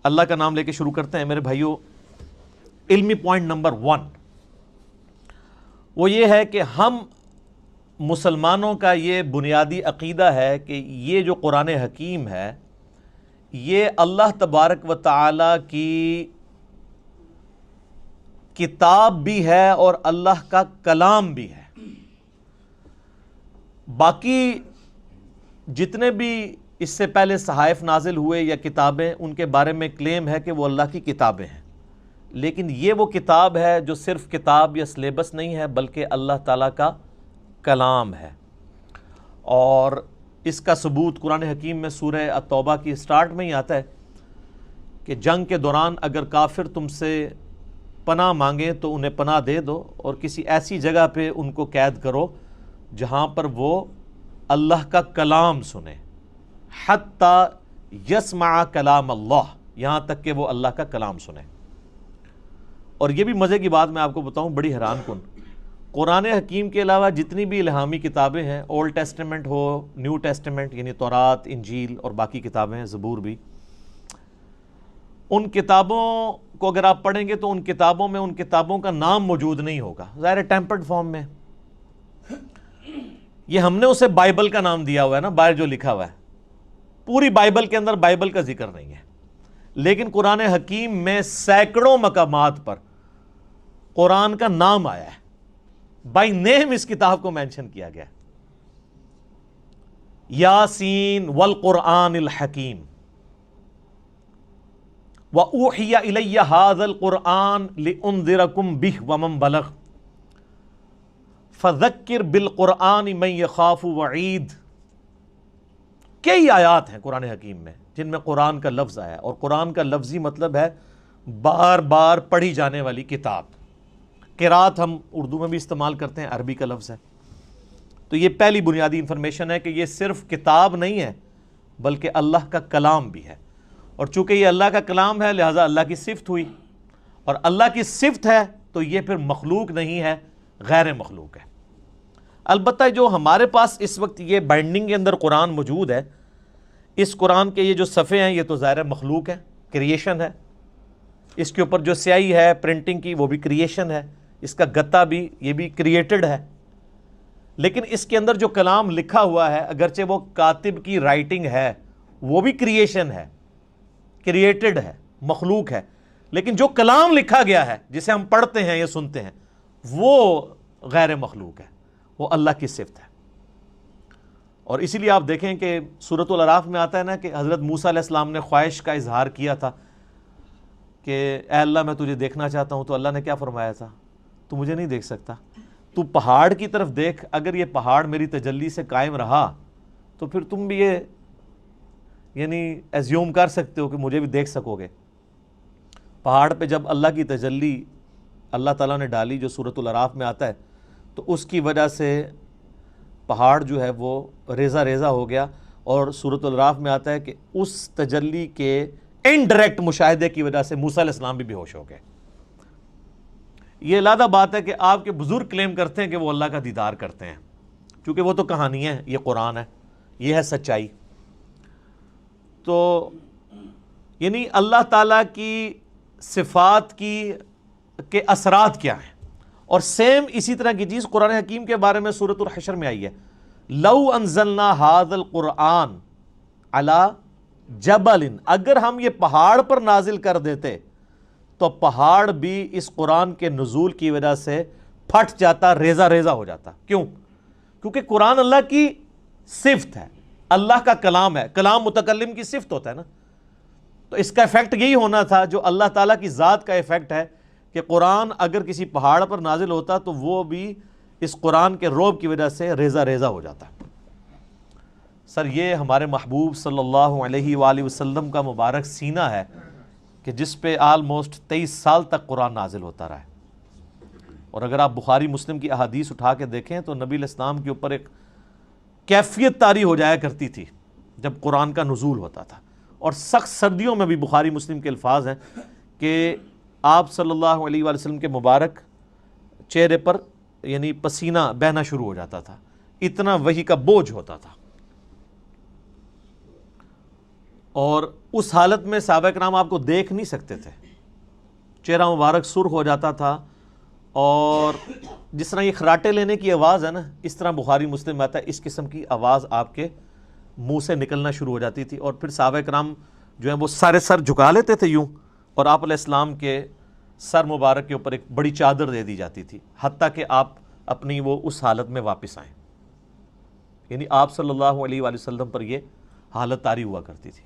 اللہ کا نام لے کے شروع کرتے ہیں میرے بھائیوں۔ علمی پوائنٹ نمبر 1 وہ یہ ہے کہ ہم مسلمانوں کا یہ بنیادی عقیدہ ہے کہ یہ جو قرآن حکیم ہے یہ اللہ تبارک و تعالی کی کتاب بھی ہے اور اللہ کا کلام بھی ہے۔ باقی جتنے بھی اس سے پہلے صحائف نازل ہوئے یا کتابیں، ان کے بارے میں کلیم ہے کہ وہ اللہ کی کتابیں ہیں، لیکن یہ وہ کتاب ہے جو صرف کتاب یا سلیبس نہیں ہے بلکہ اللہ تعالیٰ کا کلام ہے۔ اور اس کا ثبوت قرآن حکیم میں سورہ التوبہ کی سٹارٹ میں ہی آتا ہے کہ جنگ کے دوران اگر کافر تم سے پناہ مانگیں تو انہیں پناہ دے دو، اور کسی ایسی جگہ پہ ان کو قید کرو جہاں پر وہ اللہ کا کلام سنیں، حتی یسمع کلام اللہ، یہاں تک کہ وہ اللہ کا کلام سنیں۔ اور یہ بھی مزے کی بات میں آپ کو بتاؤں، بڑی حیران کن، قرآن حکیم کے علاوہ جتنی بھی الہامی کتابیں ہیں، اولڈ ٹیسٹمنٹ ہو، نیو ٹیسٹمنٹ یعنی تورات، انجیل اور باقی کتابیں ہیں، زبور بھی، ان کتابوں کو اگر آپ پڑھیں گے تو ان کتابوں میں ان کتابوں کا نام موجود نہیں ہوگا، ظاہر ٹیمپرڈ فارم میں۔ یہ ہم نے اسے بائبل کا نام دیا ہوا ہے نا، باہر جو لکھا ہوا ہے، پوری بائبل کے اندر بائبل کا ذکر نہیں ہے، لیکن قرآن حکیم میں سینکڑوں مقامات پر قرآن کا نام آیا ہے، بائی نیم اس کتاب کو مینشن کیا گیا۔ یاسین والقرآن الحکیم وَأُوحِيَ إِلَيَّ هَذَا الْقُرْآنُ لِأُنذِرَكُمْ بِهِ وَمَنْ بَلَغَ فَذَكِّرْ بِالْقُرْآنِ مَنْ يَخَافُ وَعِيدٍ۔ کئی آیات ہیں قرآن حکیم میں جن میں قرآن کا لفظ آیا ہے، اور قرآن کا لفظی مطلب ہے بار بار پڑھی جانے والی کتاب۔ قرات ہم اردو میں بھی استعمال کرتے ہیں، عربی کا لفظ ہے۔ تو یہ پہلی بنیادی انفارمیشن ہے کہ یہ صرف کتاب نہیں ہے بلکہ اللہ کا کلام بھی ہے، اور چونکہ یہ اللہ کا کلام ہے لہٰذا اللہ کی صفت ہوئی، اور اللہ کی صفت ہے تو یہ پھر مخلوق نہیں ہے، غیر مخلوق ہے۔ البتہ جو ہمارے پاس اس وقت یہ بائنڈنگ کے اندر قرآن موجود ہے، اس قرآن کے یہ جو صفحے ہیں یہ تو ظاہر مخلوق ہے، کریشن ہے، اس کے اوپر جو سیاہی ہے پرنٹنگ کی وہ بھی کریشن ہے، اس کا گتا بھی یہ بھی کریٹڈ ہے، لیکن اس کے اندر جو کلام لکھا ہوا ہے اگرچہ وہ کاتب کی رائٹنگ ہے وہ بھی کریشن ہے، کریٹڈ ہے، مخلوق ہے، لیکن جو کلام لکھا گیا ہے جسے ہم پڑھتے ہیں یا سنتے ہیں وہ غیر مخلوق ہے، وہ اللہ کی صفت ہے۔ اور اسی لیے آپ دیکھیں کہ سورۃ الاعراف میں آتا ہے نا کہ حضرت موسیٰ علیہ السلام نے خواہش کا اظہار کیا تھا کہ اے اللہ میں تجھے دیکھنا چاہتا ہوں، تو اللہ نے کیا فرمایا تھا؟ تو مجھے نہیں دیکھ سکتا، تو پہاڑ کی طرف دیکھ، اگر یہ پہاڑ میری تجلی سے قائم رہا تو پھر تم بھی یہ یعنی ایزیوم کر سکتے ہو کہ مجھے بھی دیکھ سکو گے۔ پہاڑ پہ جب اللہ کی تجلی اللہ تعالیٰ نے ڈالی جو سورۃ الاعراف میں آتا ہے تو اس کی وجہ سے پہاڑ جو ہے وہ ریزہ ریزہ ہو گیا، اور سورۃ الاعراف میں آتا ہے کہ اس تجلی کے انڈائریکٹ مشاہدے کی وجہ سے موسیٰ علیہ السلام بھی بے ہوش ہو گئے۔ یہ علیحدہ بات ہے کہ آپ کے بزرگ کلیم کرتے ہیں کہ وہ اللہ کا دیدار کرتے ہیں، چونکہ وہ تو کہانی ہے، یہ قرآن ہے، یہ ہے سچائی۔ تو یعنی اللہ تعالیٰ کی صفات کے اثرات کیا ہیں، اور سیم اسی طرح کی چیز قرآن حکیم کے بارے میں سورۃ الحشر میں آئی ہے، لو انزلنا هذا القرآن على جبل، اگر ہم یہ پہاڑ پر نازل کر دیتے تو پہاڑ بھی اس قرآن کے نزول کی وجہ سے پھٹ جاتا، ریزہ ریزہ ہو جاتا۔ کیوں؟ کیونکہ قرآن اللہ کی صفت ہے، اللہ کا کلام ہے، کلام متکلم کی صفت ہوتا ہے نا، تو اس کا ایفیکٹ یہی ہونا تھا جو اللہ تعالیٰ کی ذات کا ایفیکٹ ہے کہ قرآن اگر کسی پہاڑ پر نازل ہوتا تو وہ بھی اس قرآن کے رعب کی وجہ سے ریزہ ریزہ ہو جاتا۔ سر یہ ہمارے محبوب صلی اللہ علیہ وآلہ وسلم کا مبارک سینہ ہے کہ جس پہ آلموسٹ 23 سال تک قرآن نازل ہوتا رہا ہے۔ اور اگر آپ بخاری مسلم کی احادیث اٹھا کے دیکھیں تو نبی علیہ السلام کے اوپر ایک کیفیت طاری ہو جایا کرتی تھی جب قرآن کا نزول ہوتا تھا، اور سخت سردیوں میں بھی بخاری مسلم کے الفاظ ہیں کہ آپ صلی اللہ علیہ وآلہ وسلم کے مبارک چہرے پر یعنی پسینہ بہنا شروع ہو جاتا تھا، اتنا وحی کا بوجھ ہوتا تھا۔ اور اس حالت میں صحابہ کرام آپ کو دیکھ نہیں سکتے تھے، چہرہ مبارک سرخ ہو جاتا تھا، اور جس طرح یہ خراٹے لینے کی آواز ہے نا، اس طرح بخاری مسلم میں آتا ہے، اس قسم کی آواز آپ کے منہ سے نکلنا شروع ہو جاتی تھی، اور پھر صحابہ کرام جو ہیں وہ سارے سر جھکا لیتے تھے یوں، اور آپ علیہ السلام کے سر مبارک کے اوپر ایک بڑی چادر دے دی جاتی تھی، حتیٰ کہ آپ اپنی وہ اس حالت میں واپس آئیں. یعنی آپ صلی اللہ علیہ وآلہ وسلم پر یہ حالت طاری ہوا کرتی تھی.